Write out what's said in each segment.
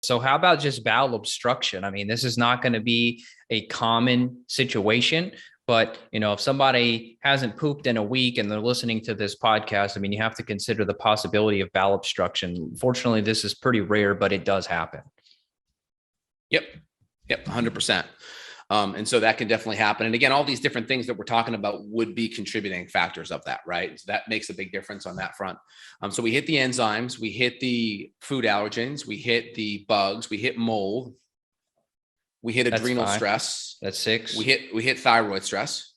So how about just bowel obstruction? I mean, this is not going to be a common situation, but if somebody hasn't pooped in a week and they're listening to this podcast, I mean, you have to consider the possibility of bowel obstruction. Fortunately, this is pretty rare, but it does happen. Yep. 100%. And so that can definitely happen. And again, all these different things that we're talking about would be contributing factors of that, right? So that makes a big difference on that front. So we hit the enzymes, we hit the food allergens, we hit the bugs, we hit mold, we hit adrenal stress. That's 6. We hit thyroid stress.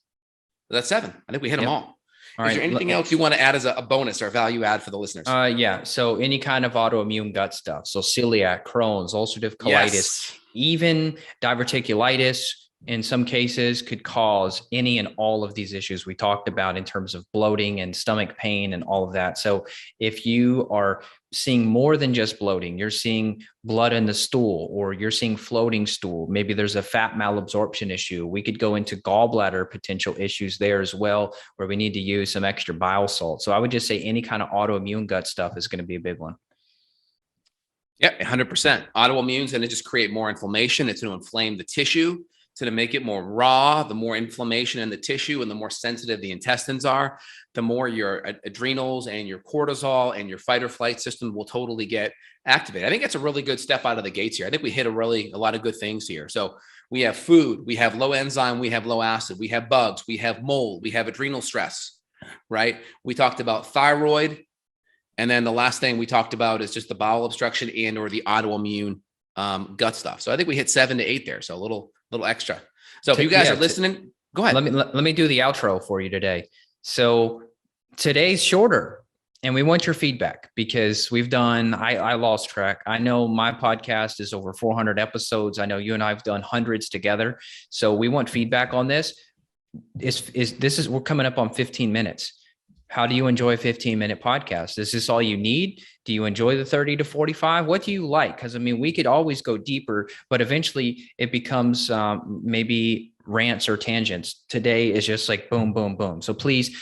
That's 7. I think we hit them all. All Is there anything else you want to add as a bonus or value add for the listeners? Yeah. So any kind of autoimmune gut stuff. So celiac, Crohn's, ulcerative colitis, even diverticulitis, in some cases could cause any and all of these issues we talked about in terms of bloating and stomach pain and all of that. So if you are seeing more than just bloating, you're seeing blood in the stool, or you're seeing floating stool, maybe there's a fat malabsorption issue. We could go into gallbladder potential issues there as well, where we need to use some extra bile salt. So I would just say any kind of autoimmune gut stuff is going to be a big one. Yeah, 100%. Autoimmune is going to just create more inflammation. It's going to inflame the tissue. To make it more raw. The more inflammation in the tissue and the more sensitive the intestines are, the more your adrenals and your cortisol and your fight or flight system will totally get activated. I think that's a really good step out of the gates here. I think we hit a lot of good things here. So we have food, we have low enzyme, we have low acid, we have bugs, we have mold, we have adrenal stress, right? We talked about thyroid. And then the last thing we talked about is just the bowel obstruction and or the autoimmune gut stuff. So I think we hit 7 to 8 there. So a little extra. So if you guys are listening, go ahead. Let me do the outro for you today. So today's shorter, and we want your feedback because we've done, I lost track. I know my podcast is over 400 episodes. I know you and I have done hundreds together. So we want feedback on this. We're coming up on 15 minutes. How do you enjoy a 15-minute podcast? Is this all you need? Do you enjoy the 30 to 45? What do you like? Because I mean, we could always go deeper, but eventually it becomes maybe rants or tangents. Today is just like boom, boom, boom. So please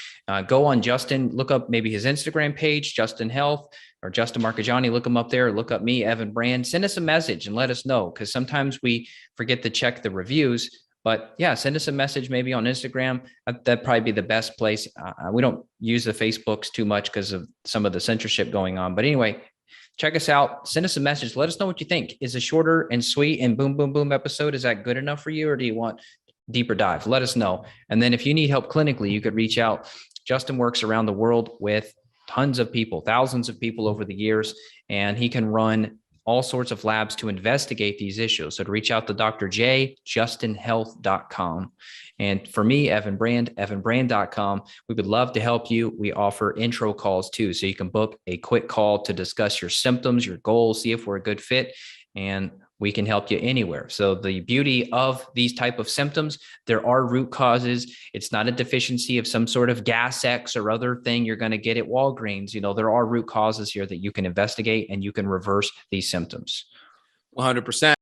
go on Justin, look up maybe his Instagram page, Justin Health, or Justin Marcagiani, look him up there. Look up me, Evan Brand. Send us a message and let us know, because sometimes we forget to check the reviews. But yeah, send us a message maybe on Instagram. That'd probably be the best place. We don't use the Facebooks too much because of some of the censorship going on. But anyway, check us out. Send us a message. Let us know what you think. Is a shorter and sweet and boom, boom, boom episode, is that good enough for you? Or do you want deeper dive? Let us know. And then if you need help clinically, you could reach out. Justin works around the world with tons of people, thousands of people over the years, and he can run all sorts of labs to investigate these issues. So to reach out to Dr. J, justinhealth.com. And for me, Evan Brand, evanbrand.com. We would love to help you. We offer intro calls too. So you can book a quick call to discuss your symptoms, your goals, see if we're a good fit, and we can help you anywhere. So the beauty of these type of symptoms, there are root causes. It's not a deficiency of some sort of gas X or other thing you're going to get at Walgreens. There are root causes here that you can investigate, and you can reverse these symptoms. 100%.